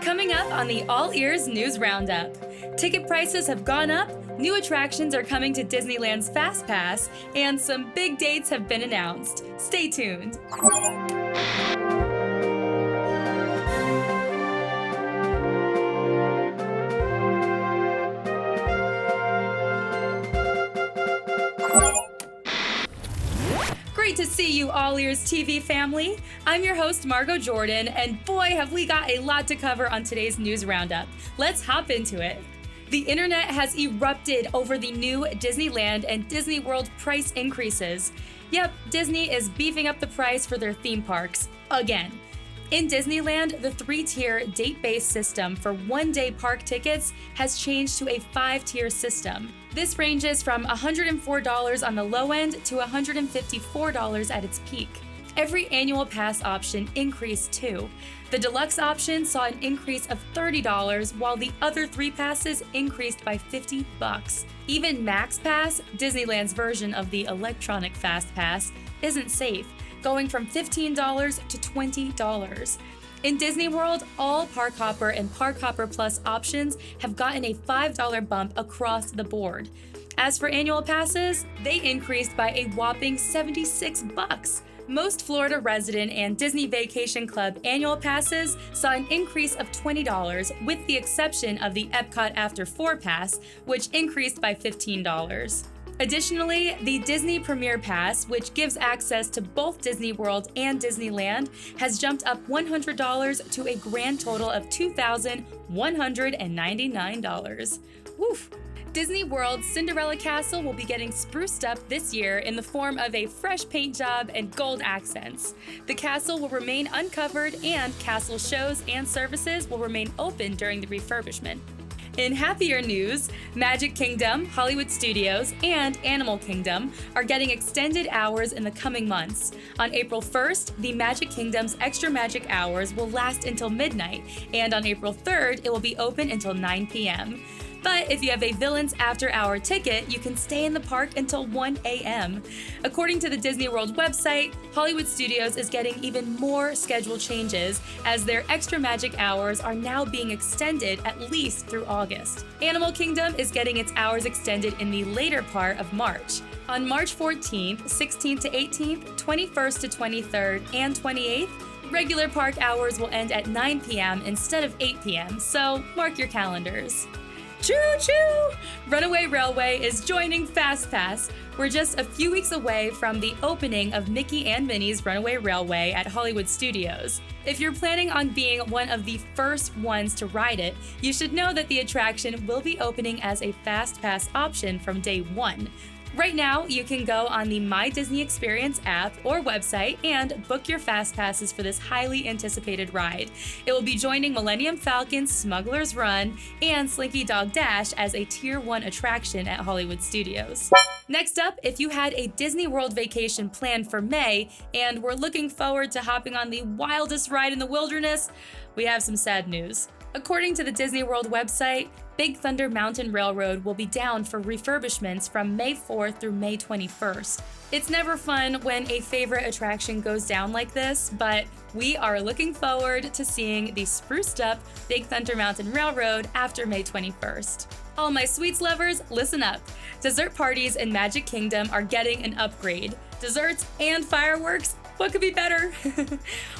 Coming up on the All Ears News Roundup. Ticket prices have gone up, new attractions are coming to Disneyland's FastPass, and some big dates have been announced. Stay tuned. Great to see you, All Ears TV family. I'm your host, Margot Jordan, and boy, have we got a lot to cover on today's news roundup. Let's hop into it. The internet has erupted over the new Disneyland and Disney World price increases. Yep, Disney is beefing up the price for their theme parks again. In Disneyland, the 3-tier date-based system for one-day park tickets has changed to a 5-tier system. This ranges from $104 on the low end to $154 at its peak. Every annual pass option increased too. The deluxe option saw an increase of $30, while the other 3 passes increased by $50. Even Max Pass, Disneyland's version of the electronic Fast Pass, isn't safe, going from $15 to $20. In Disney World, all Park Hopper and Park Hopper Plus options have gotten a $5 bump across the board. As for annual passes, they increased by a whopping $76. Most Florida resident and Disney Vacation Club annual passes saw an increase of $20, with the exception of the Epcot After 4 Pass, which increased by $15. Additionally, the Disney Premier Pass, which gives access to both Disney World and Disneyland, has jumped up $100 to a grand total of $2,199. Woof! Disney World's Cinderella Castle will be getting spruced up this year in the form of a fresh paint job and gold accents. The castle will remain uncovered, and castle shows and services will remain open during the refurbishment. In happier news, Magic Kingdom, Hollywood Studios, and Animal Kingdom are getting extended hours in the coming months. On April 1st, the Magic Kingdom's Extra Magic Hours will last until midnight, and on April 3rd, it will be open until 9 p.m. But if you have a Villains After Hour ticket, you can stay in the park until 1 a.m. According to the Disney World website, Hollywood Studios is getting even more schedule changes, as their Extra Magic Hours are now being extended at least through August. Animal Kingdom is getting its hours extended in the later part of March. On March 14th, 16th to 18th, 21st to 23rd, and 28th, regular park hours will end at 9 p.m. instead of 8 p.m., so mark your calendars. Choo-choo! Runaway Railway is joining FastPass. We're just a few weeks away from the opening of Mickey and Minnie's Runaway Railway at Hollywood Studios. If you're planning on being one of the first ones to ride it, you should know that the attraction will be opening as a FastPass option from day 1. Right now, you can go on the My Disney Experience app or website and book your Fast Passes for this highly anticipated ride. It will be joining Millennium Falcon's Smuggler's Run and Slinky Dog Dash as a Tier 1 attraction at Hollywood Studios. Next up, if you had a Disney World vacation planned for May and were looking forward to hopping on the wildest ride in the wilderness, we have some sad news. According to the Disney World website, Big Thunder Mountain Railroad will be down for refurbishments from May 4th through May 21st. It's never fun when a favorite attraction goes down like this, but we are looking forward to seeing the spruced up Big Thunder Mountain Railroad after May 21st. All my sweets lovers, listen up. Dessert parties in Magic Kingdom are getting an upgrade. Desserts and fireworks? What could be better?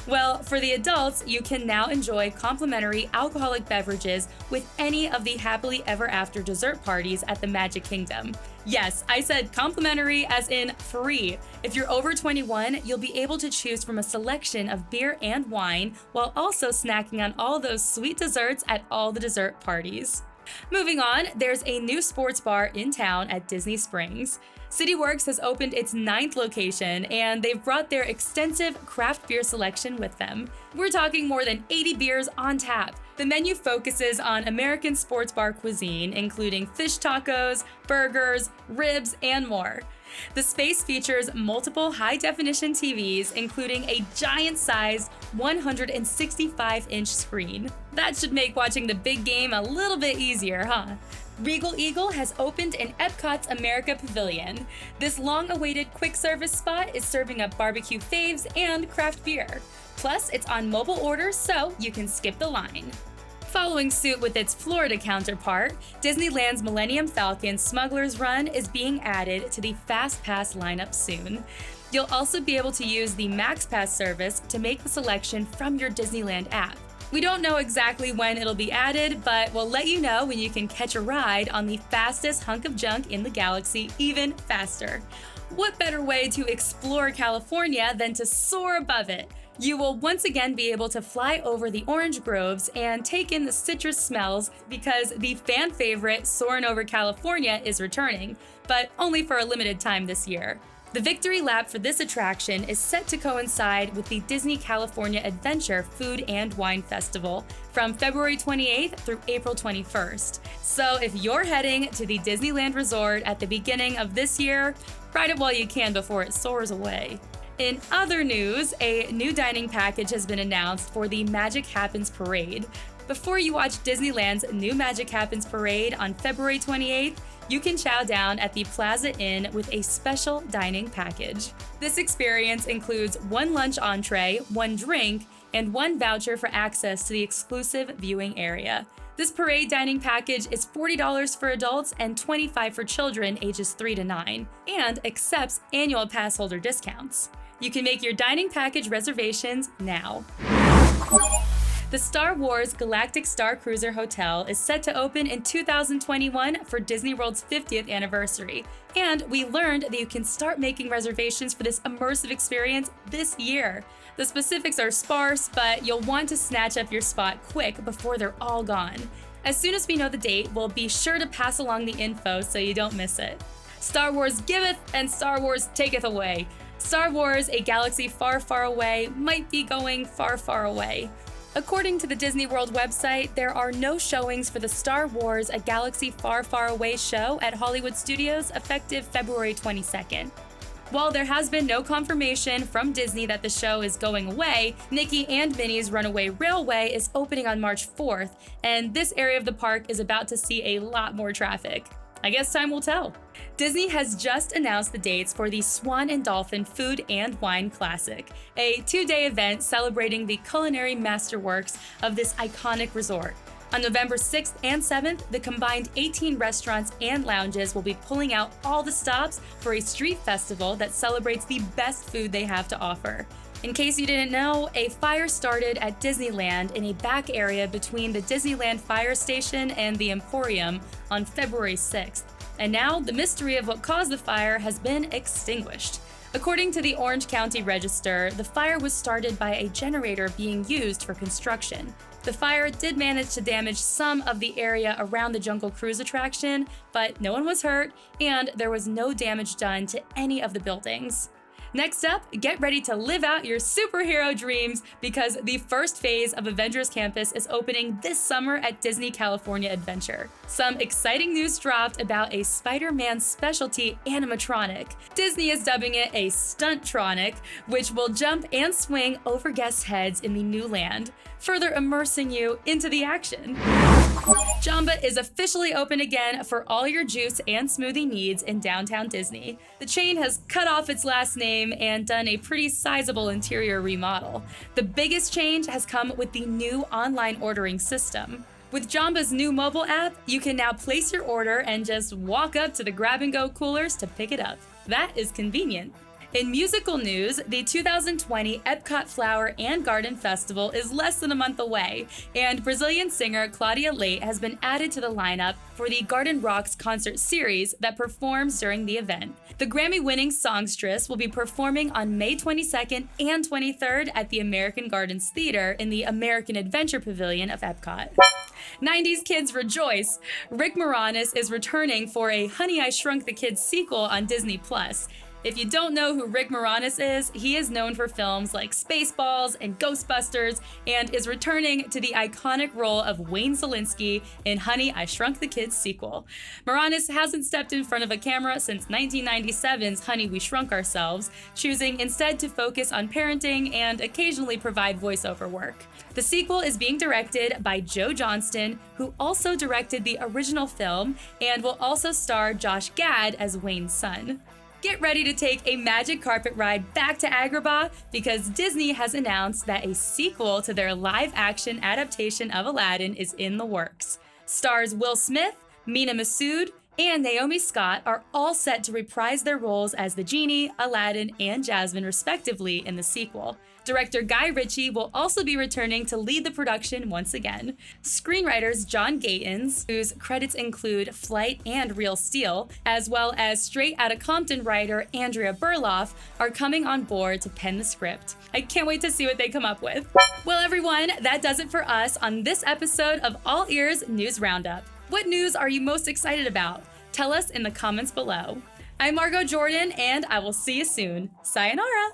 Well, for the adults, you can now enjoy complimentary alcoholic beverages with any of the Happily Ever After dessert parties at the Magic Kingdom. Yes, I said complimentary as in free. If you're over 21, you'll be able to choose from a selection of beer and wine while also snacking on all those sweet desserts at all the dessert parties. Moving on, there's a new sports bar in town at Disney Springs. CityWorks has opened its 9th location, and they've brought their extensive craft beer selection with them. We're talking more than 80 beers on tap. The menu focuses on American sports bar cuisine, including fish tacos, burgers, ribs, and more. The space features multiple high-definition TVs, including a giant-sized 165-inch screen. That should make watching the big game a little bit easier, huh? Regal Eagle has opened in Epcot's America Pavilion. This long-awaited quick-service spot is serving up barbecue faves and craft beer. Plus, it's on mobile orders, so you can skip the line. Following suit with its Florida counterpart, Disneyland's Millennium Falcon Smuggler's Run is being added to the FastPass lineup soon. You'll also be able to use the MaxPass service to make the selection from your Disneyland app. We don't know exactly when it'll be added, but we'll let you know when you can catch a ride on the fastest hunk of junk in the galaxy even faster. What better way to explore California than to soar above it? You will once again be able to fly over the orange groves and take in the citrus smells because the fan favorite Soarin' Over California is returning, but only for a limited time this year. The victory lap for this attraction is set to coincide with the Disney California Adventure Food and Wine Festival from February 28th through April 21st. So if you're heading to the Disneyland Resort at the beginning of this year, ride it while you can before it soars away. In other news, a new dining package has been announced for the Magic Happens Parade. Before you watch Disneyland's new Magic Happens Parade on February 28th, you can chow down at the Plaza Inn with a special dining package. This experience includes 1 lunch entree, 1 drink, and 1 voucher for access to the exclusive viewing area. This parade dining package is $40 for adults and $25 for children ages 3 to 9, and accepts annual pass holder discounts. You can make your dining package reservations now. The Star Wars Galactic Starcruiser Hotel is set to open in 2021 for Disney World's 50th anniversary, and we learned that you can start making reservations for this immersive experience this year. The specifics are sparse, but you'll want to snatch up your spot quick before they're all gone. As soon as we know the date, we'll be sure to pass along the info so you don't miss it. Star Wars giveth and Star Wars taketh away. Star Wars, a galaxy far, far away, might be going far, far away. According to the Disney World website, there are no showings for the Star Wars A Galaxy Far, Far Away show at Hollywood Studios effective February 22nd. While there has been no confirmation from Disney that the show is going away, Mickey and Minnie's Runaway Railway is opening on March 4th, and this area of the park is about to see a lot more traffic. I guess time will tell. Disney has just announced the dates for the Swan and Dolphin Food and Wine Classic, a 2-day event celebrating the culinary masterworks of this iconic resort. On November 6th and 7th, the combined 18 restaurants and lounges will be pulling out all the stops for a street festival that celebrates the best food they have to offer. In case you didn't know, a fire started at Disneyland in a back area between the Disneyland Fire Station and the Emporium on February 6th. And now the mystery of what caused the fire has been extinguished. According to the Orange County Register, the fire was started by a generator being used for construction. The fire did manage to damage some of the area around the Jungle Cruise attraction, but no one was hurt, and there was no damage done to any of the buildings. Next up, get ready to live out your superhero dreams because the first phase of Avengers Campus is opening this summer at Disney California Adventure. Some exciting news dropped about a Spider-Man specialty animatronic. Disney is dubbing it a Stuntronic, which will jump and swing over guests' heads in the new land, further immersing you into the action. Jamba is officially open again for all your juice and smoothie needs in downtown Disney. The chain has cut off its last name and done a pretty sizable interior remodel. The biggest change has come with the new online ordering system. With Jamba's new mobile app, you can now place your order and just walk up to the grab-and-go coolers to pick it up. That is convenient. In musical news, the 2020 Epcot Flower and Garden Festival is less than a month away, and Brazilian singer Claudia Leite has been added to the lineup for the Garden Rocks concert series that performs during the event. The Grammy-winning songstress will be performing on May 22nd and 23rd at the American Gardens Theater in the American Adventure Pavilion of Epcot. 90s kids rejoice! Rick Moranis is returning for a Honey, I Shrunk the Kids sequel on Disney+. If you don't know who Rick Moranis is, he is known for films like Spaceballs and Ghostbusters, and is returning to the iconic role of Wayne Szalinski in Honey, I Shrunk the Kids sequel. Moranis hasn't stepped in front of a camera since 1997's Honey, We Shrunk Ourselves, choosing instead to focus on parenting and occasionally provide voiceover work. The sequel is being directed by Joe Johnston, who also directed the original film, and will also star Josh Gad as Wayne's son. Get ready to take a magic carpet ride back to Agrabah because Disney has announced that a sequel to their live-action adaptation of Aladdin is in the works. Stars Will Smith, Mina Massoud, and Naomi Scott are all set to reprise their roles as the Genie, Aladdin, and Jasmine respectively in the sequel. Director Guy Ritchie will also be returning to lead the production once again. Screenwriters John Gatins, whose credits include Flight and Real Steel, as well as Straight Outta Compton writer Andrea Berloff, are coming on board to pen the script. I can't wait to see what they come up with. Well, everyone, that does it for us on this episode of All Ears News Roundup. What news are you most excited about? Tell us in the comments below. I'm Margot Jordan, and I will see you soon. Sayonara!